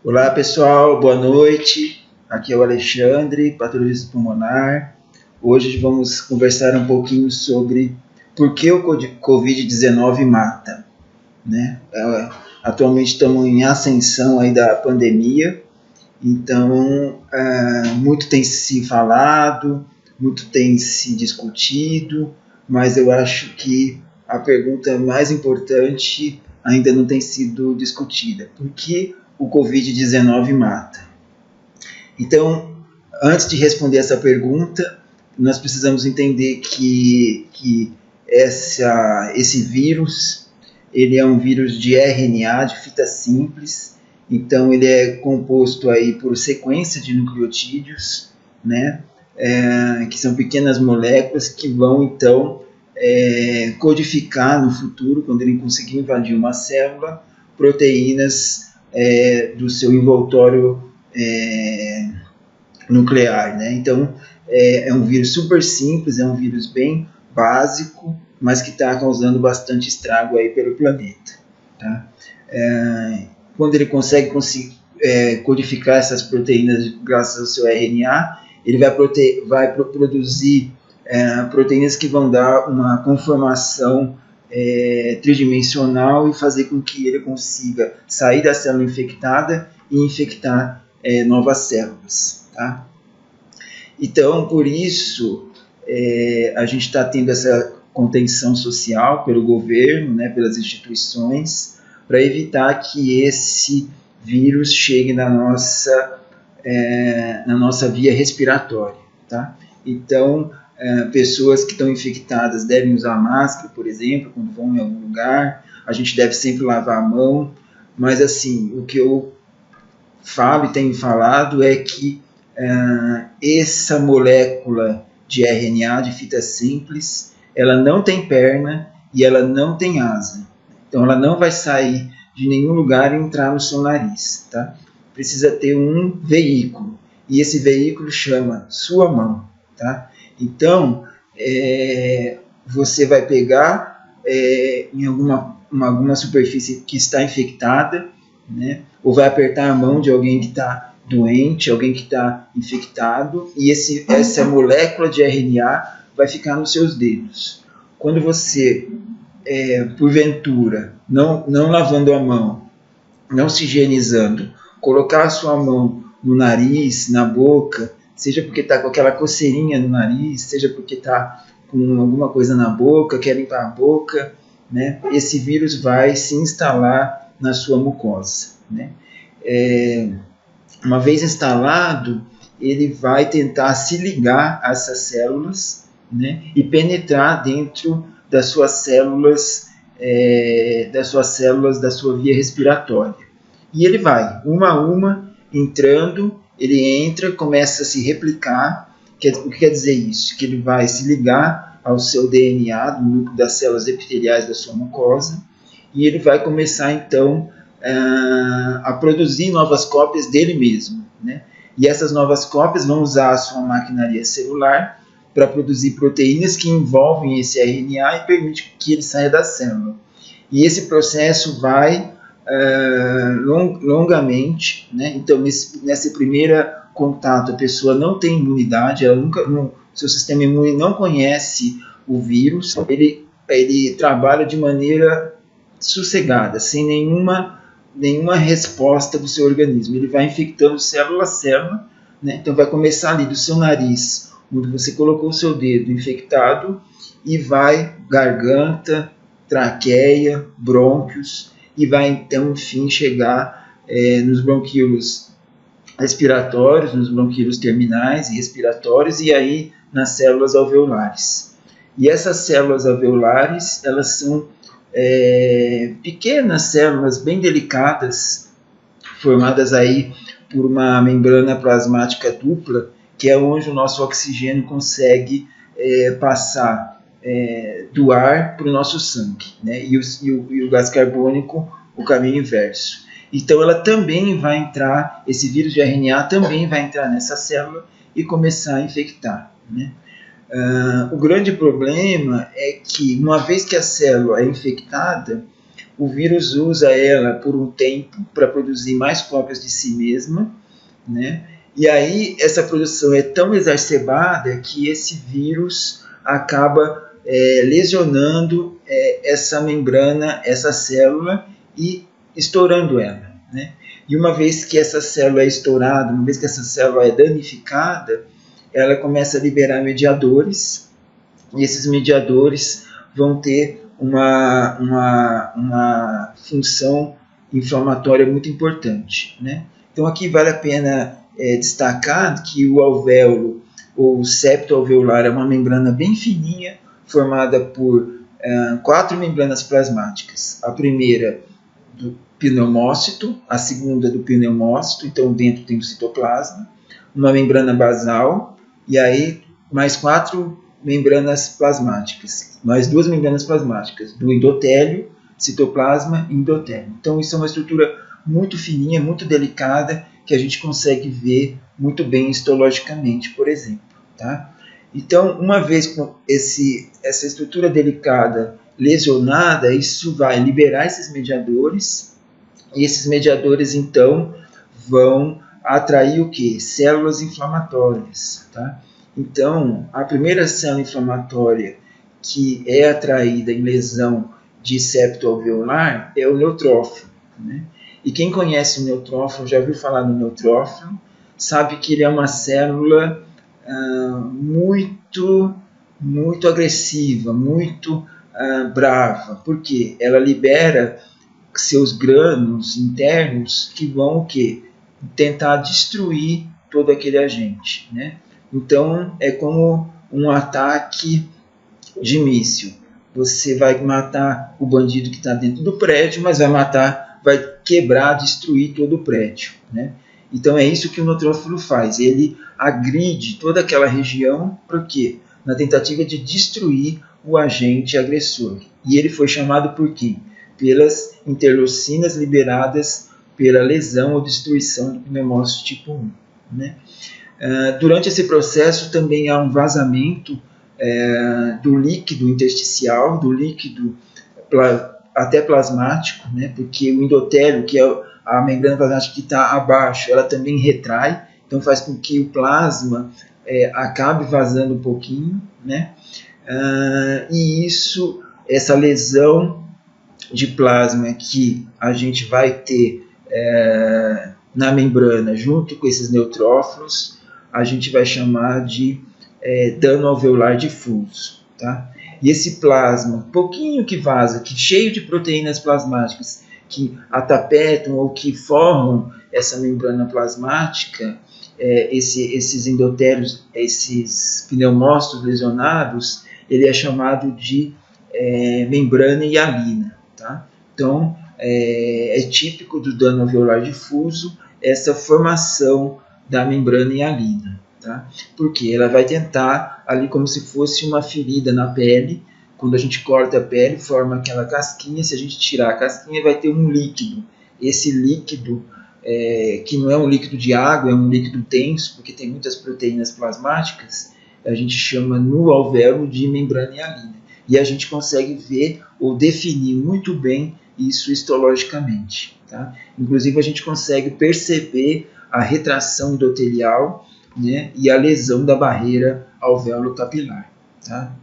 Olá pessoal, boa noite. Aqui é o Alexandre, patologista pulmonar. Hoje vamos conversar um pouquinho sobre por que o Covid-19 mata, né? Atualmente estamos em ascensão aí da pandemia, então muito tem se falado, muito tem se discutido, mas eu acho que a pergunta mais importante ainda não tem sido discutida. Por que o Covid-19 mata? Então, antes de responder essa pergunta, nós precisamos entender que esse vírus, ele é um vírus de RNA, de fita simples, então ele é composto aí por sequência de nucleotídeos, né, que são pequenas moléculas que vão então codificar no futuro, quando ele conseguir invadir uma célula, proteínas do seu envoltório nuclear, né? Então é um vírus super simples, é um vírus bem básico, mas que está causando bastante estrago aí pelo planeta, tá? Quando ele consegue codificar essas proteínas graças ao seu RNA, ele vai produzir proteínas que vão dar uma conformação tridimensional e fazer com que ele consiga sair da célula infectada e infectar novas células, tá? Então, por isso, a gente está tendo essa contenção social pelo governo, né, pelas instituições, para evitar que esse vírus chegue na nossa via respiratória, tá? Então, pessoas que estão infectadas devem usar máscara, por exemplo, quando vão em algum lugar. A gente deve sempre lavar a mão, mas assim, o que eu falo e tenho falado é que essa molécula de RNA, de fita simples, ela não tem perna e ela não tem asa. Então ela não vai sair de nenhum lugar e entrar no seu nariz, tá? Precisa ter um veículo, e esse veículo chama sua mão, tá? Então, você vai pegar em alguma superfície que está infectada, né? Ou vai apertar a mão de alguém que está doente, alguém que está infectado, e essa molécula de RNA vai ficar nos seus dedos. Quando você, porventura, não lavando a mão, não se higienizando, colocar a sua mão no nariz, na boca, seja porque está com aquela coceirinha no nariz, seja porque está com alguma coisa na boca, quer limpar a boca, né? Esse vírus vai se instalar na sua mucosa, né? Uma vez instalado, ele vai tentar se ligar a essas células, né, e penetrar dentro das suas células, da sua via respiratória. E ele vai, uma a uma, entrando, ele entra, começa a se replicar. O que quer dizer isso? Que ele vai se ligar ao seu DNA, do núcleo das células epiteliais da sua mucosa, e ele vai começar então a produzir novas cópias dele mesmo, né? E essas novas cópias vão usar a sua maquinaria celular para produzir proteínas que envolvem esse RNA e permitem que ele saia da célula. E esse processo vai longamente, né? Então, nesse primeiro contato, a pessoa não tem imunidade, seu sistema imune não conhece o vírus, ele trabalha de maneira sossegada, sem nenhuma resposta do seu organismo. Ele vai infectando célula a célula, né? Então vai começar ali do seu nariz, onde você colocou o seu dedo infectado, e vai garganta, traqueia, brônquios, e vai então, enfim, chegar nos bronquíolos respiratórios, nos bronquíolos terminais e respiratórios, e aí nas células alveolares. E essas células alveolares, elas são pequenas células bem delicadas, formadas aí por uma membrana plasmática dupla, que é onde o nosso oxigênio consegue passar do ar para o nosso sangue, né? E o gás carbônico, o caminho inverso. Então ela também vai entrar, esse vírus de RNA também vai entrar nessa célula e começar a infectar, né? O grande problema é que, uma vez que a célula é infectada, o vírus usa ela por um tempo para produzir mais cópias de si mesma, né? E aí essa produção é tão exacerbada que esse vírus acaba lesionando essa membrana, essa célula, e estourando ela, né? E uma vez que essa célula é estourada, uma vez que essa célula é danificada, ela começa a liberar mediadores, e esses mediadores vão ter uma função inflamatória muito importante, né? Então aqui vale a pena destacar que o alvéolo, ou septo alveolar, é uma membrana bem fininha, formada por 4 membranas plasmáticas. A primeira do pneumócito, a segunda do pneumócito, então dentro tem o citoplasma, uma membrana basal, e aí mais 4 membranas plasmáticas, mais 2 membranas plasmáticas, do endotélio, citoplasma e endotélio. Então isso é uma estrutura muito fininha, muito delicada, que a gente consegue ver muito bem histologicamente, por exemplo, tá? Então, uma vez com essa estrutura delicada lesionada, isso vai liberar esses mediadores, e esses mediadores, então, vão atrair o quê? Células inflamatórias, tá? Então, a primeira célula inflamatória que é atraída em lesão de septo alveolar é o neutrófilo, né? E quem conhece o neutrófilo, já ouviu falar no neutrófilo, sabe que ele é uma célula muito agressiva, muito brava. Por quê? Ela libera seus grânulos internos que vão o quê? Tentar destruir todo aquele agente, né? Então é como um ataque de míssil. Você vai matar o bandido que está dentro do prédio, mas vai quebrar, destruir todo o prédio, né? Então é isso que o neutrófilo faz. Ele agride toda aquela região, por quê? Na tentativa de destruir o agente agressor. E ele foi chamado por quê? Pelas interleucinas liberadas pela lesão ou destruição do pneumócito tipo 1, né? Durante esse processo também há um vazamento do líquido intersticial, do líquido até plasmático, né? Porque o endotélio, que é a membrana plasmática que está abaixo, ela também retrai, então faz com que o plasma acabe vazando um pouquinho, né? E essa lesão de plasma que a gente vai ter na membrana junto com esses neutrófilos, a gente vai chamar de dano alveolar difuso, tá? E esse plasma, pouquinho que vaza, que cheio de proteínas plasmáticas que atapetam ou que formam essa membrana plasmática, esses endotélios, esses pneumócitos lesionados, ele é chamado de membrana hialina, tá? Então, é típico do dano alveolar difuso essa formação da membrana hialina, tá? Porque ela vai tentar, ali como se fosse uma ferida na pele, quando a gente corta a pele, forma aquela casquinha, se a gente tirar a casquinha vai ter um líquido. Esse líquido, que não é um líquido de água, é um líquido denso, porque tem muitas proteínas plasmáticas, a gente chama no alvéolo de membrana hialina. E a gente consegue ver ou definir muito bem isso histologicamente, tá? Inclusive a gente consegue perceber a retração endotelial, né, e a lesão da barreira alvéolo-capilar, tá?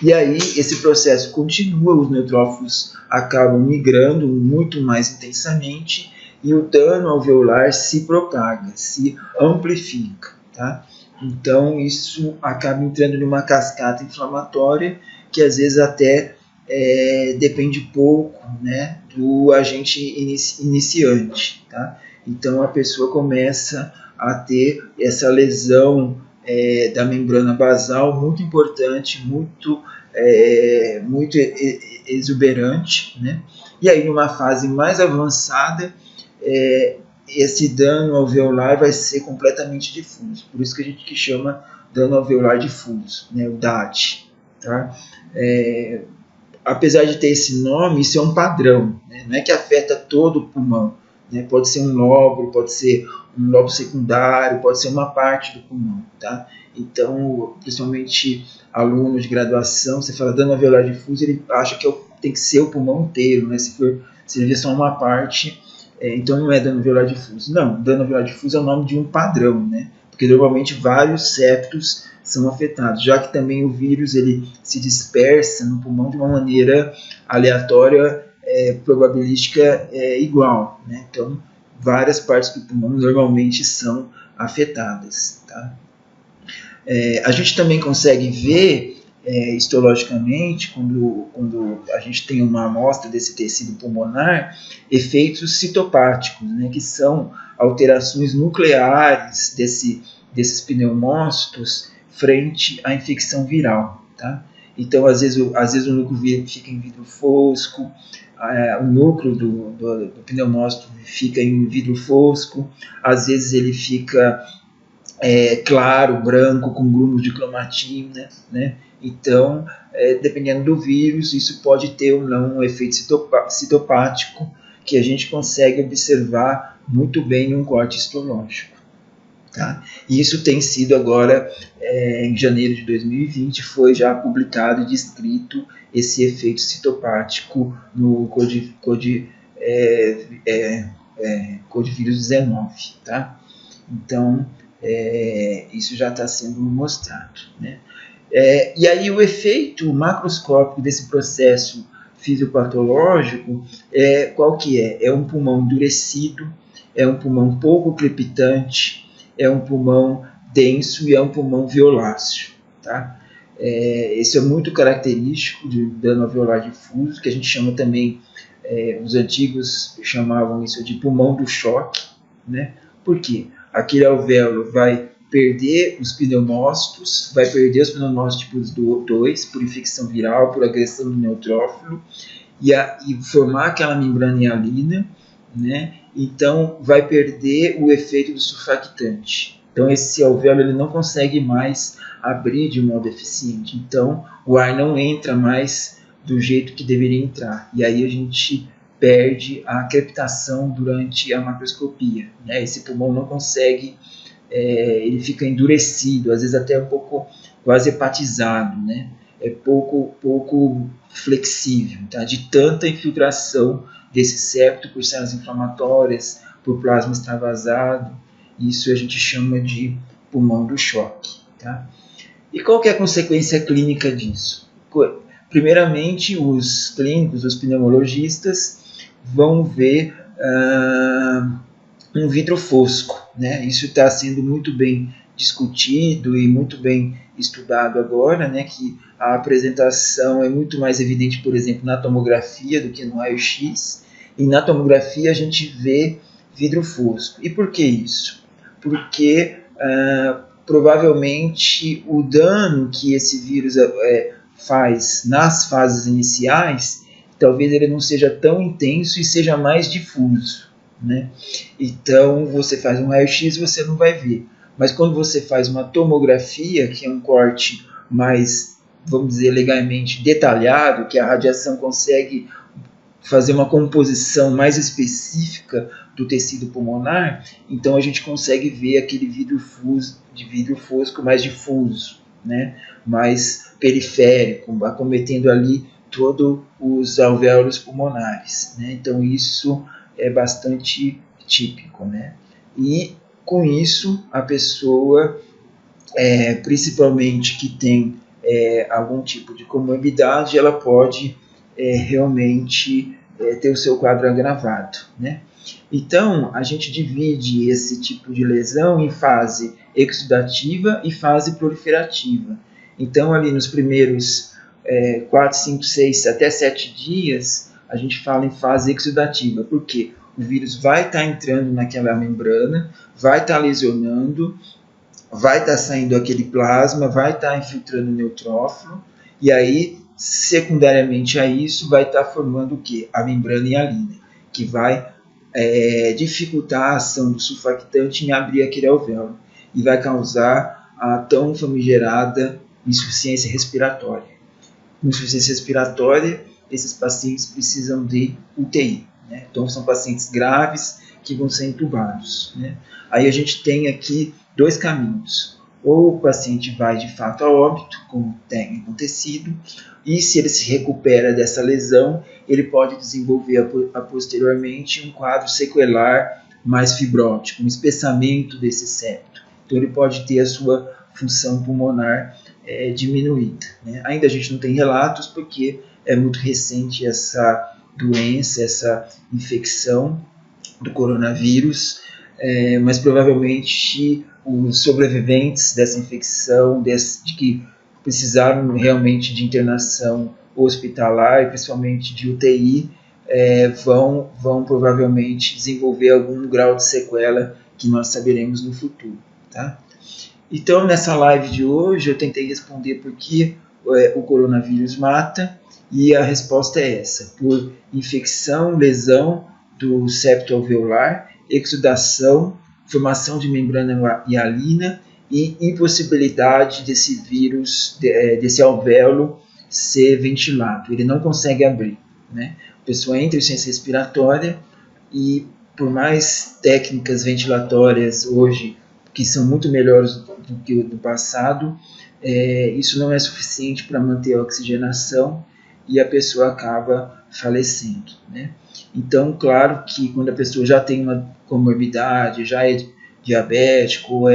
E aí esse processo continua, os neutrófilos acabam migrando muito mais intensamente e o dano alveolar se propaga, se amplifica, tá? Então isso acaba entrando numa cascata inflamatória que às vezes até depende pouco, né, do agente iniciante, tá? Então a pessoa começa a ter essa lesão da membrana basal muito importante, muito exuberante, né? E aí numa fase mais avançada, esse dano alveolar vai ser completamente difuso, por isso que a gente chama dano alveolar difuso, né, o DAD, tá? Apesar de ter esse nome, isso é um padrão, né? Não é que afeta todo o pulmão, né? Pode ser um lóbulo, pode ser um lobo secundário, pode ser uma parte do pulmão, tá? Então, principalmente aluno de graduação, você fala dano alveolar difuso, ele acha que tem que ser o pulmão inteiro, né? Se ele vê só uma parte, então não é dano alveolar difuso. Não, dano alveolar difuso é o nome de um padrão, né? Porque normalmente vários septos são afetados, já que também o vírus ele se dispersa no pulmão de uma maneira aleatória, probabilística igual, né? Então, várias partes do pulmão normalmente são afetadas, tá? A gente também consegue ver histologicamente, quando a gente tem uma amostra desse tecido pulmonar, efeitos citopáticos, né, que são alterações nucleares desses pneumócitos frente à infecção viral. Tá? Então, às vezes o núcleo fica em vidro fosco, o núcleo do pneumócito fica em vidro fosco, às vezes ele fica claro, branco, com grumos de cromatina, né? Então, dependendo do vírus, isso pode ter ou não um efeito citopático que a gente consegue observar muito bem em um corte histológico. Tá? E isso tem sido agora, em janeiro de 2020, foi já publicado e descrito esse efeito citopático no codivírus 19. Tá? Então, isso já está sendo mostrado, né? E aí o efeito macroscópico desse processo fisiopatológico, qual que é? É um pulmão endurecido, é um pulmão pouco crepitante, é um pulmão denso e é um pulmão violáceo. Tá? Esse é muito característico de dano alveolar difuso, que a gente chama também, os antigos chamavam isso de pulmão do choque, né? Por quê? Aquele alvéolo vai perder os pneumócitos tipo 2 por infecção viral, por agressão do neutrófilo, e formar aquela membrana hialina, né? Então vai perder o efeito do surfactante. Então esse alvéolo ele não consegue mais abrir de modo eficiente. Então o ar não entra mais do jeito que deveria entrar. E aí a gente perde a crepitação durante a macroscopia, né? Esse pulmão não consegue, ele fica endurecido, às vezes até um pouco quase hepatizado, né? É pouco flexível, tá? De tanta infiltração desse septo por células inflamatórias, por plasma extravasado, isso a gente chama de pulmão do choque. Tá? E qual que é a consequência clínica disso? Primeiramente, os clínicos, os pneumologistas, vão ver um vidro fosco, né? Isso está sendo muito bem discutido e muito bem estudado agora, né? Que a apresentação é muito mais evidente, por exemplo, na tomografia do que no raio-x. E na tomografia a gente vê vidro fosco. E por que isso? Porque provavelmente o dano que esse vírus faz nas fases iniciais, talvez ele não seja tão intenso e seja mais difuso, né? Então você faz um raio-x, você não vai ver. Mas quando você faz uma tomografia, que é um corte mais, vamos dizer, legalmente detalhado, que a radiação consegue fazer uma composição mais específica do tecido pulmonar, então a gente consegue ver aquele vidro fosco mais difuso, né? Mais periférico, acometendo ali todos os alvéolos pulmonares, né? Então isso é bastante típico, né? E com isso a pessoa, principalmente que tem algum tipo de comorbidade, ela pode realmente ter o seu quadro agravado, né? Então, a gente divide esse tipo de lesão em fase exudativa e fase proliferativa. Então, ali nos primeiros 4, 5, 6, até 7 dias, a gente fala em fase exudativa. Por quê? O vírus vai estar entrando naquela membrana, vai estar lesionando, vai estar saindo aquele plasma, vai estar infiltrando o neutrófilo, e aí, secundariamente a isso, vai estar formando o quê? A membrana hialina, que vai dificultar a ação do surfactante em abrir aquele alvéolo e vai causar a tão famigerada insuficiência respiratória. Insuficiência respiratória, esses pacientes precisam de UTI, né? Então são pacientes graves que vão ser entubados, né? Aí a gente tem aqui dois caminhos. ou o paciente vai de fato a óbito, como tem acontecido, e se ele se recupera dessa lesão, ele pode desenvolver posteriormente um quadro sequelar mais fibrótico, um espessamento desse septo. Então ele pode ter a sua função pulmonar diminuída, né? Ainda a gente não tem relatos porque é muito recente essa doença, essa infecção do coronavírus, mas provavelmente os sobreviventes dessa infecção, de que precisaram realmente de internação hospitalar, principalmente de UTI, vão provavelmente desenvolver algum grau de sequela que nós saberemos no futuro. Tá? Então, nessa live de hoje, eu tentei responder por que o coronavírus mata, e a resposta é essa: por infecção, lesão do septo alveolar, exudação, formação de membrana hialina e impossibilidade desse vírus, desse alvéolo ser ventilado. Ele não consegue abrir, né? A pessoa entra em insuficiência respiratória e, por mais técnicas ventilatórias hoje, que são muito melhores do que o do passado, isso não é suficiente para manter a oxigenação e a pessoa acaba falecendo, né? Então, claro que quando a pessoa já tem uma comorbidade, já é diabético ou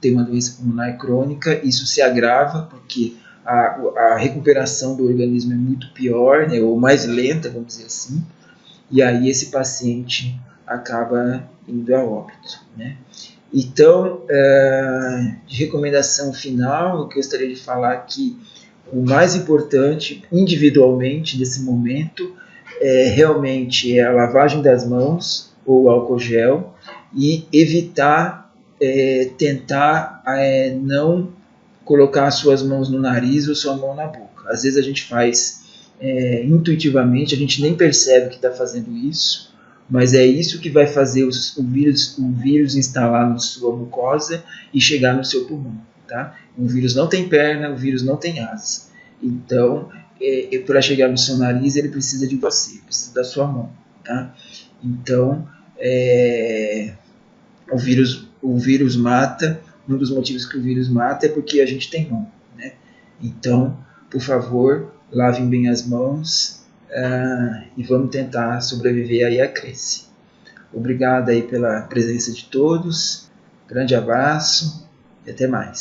tem uma doença pulmonar crônica, isso se agrava porque a recuperação do organismo é muito pior, né, ou mais lenta, vamos dizer assim, e aí esse paciente acaba indo a óbito, né? Então, de recomendação final, eu gostaria de falar que o mais importante individualmente nesse momento realmente é a lavagem das mãos ou álcool gel e evitar, tentar não colocar suas mãos no nariz ou sua mão na boca. Às vezes a gente faz intuitivamente, a gente nem percebe que está fazendo isso, mas é isso que vai fazer o vírus instalar na sua mucosa e chegar no seu pulmão. Tá? O vírus não tem perna, o vírus não tem asas. Então, para chegar no seu nariz, ele precisa de você, precisa da sua mão. Tá? Então, o vírus mata. Um dos motivos que o vírus mata é porque a gente tem mão, né? Então, por favor, lavem bem as mãos e vamos tentar sobreviver aí à crise. Obrigado aí pela presença de todos, grande abraço e até mais.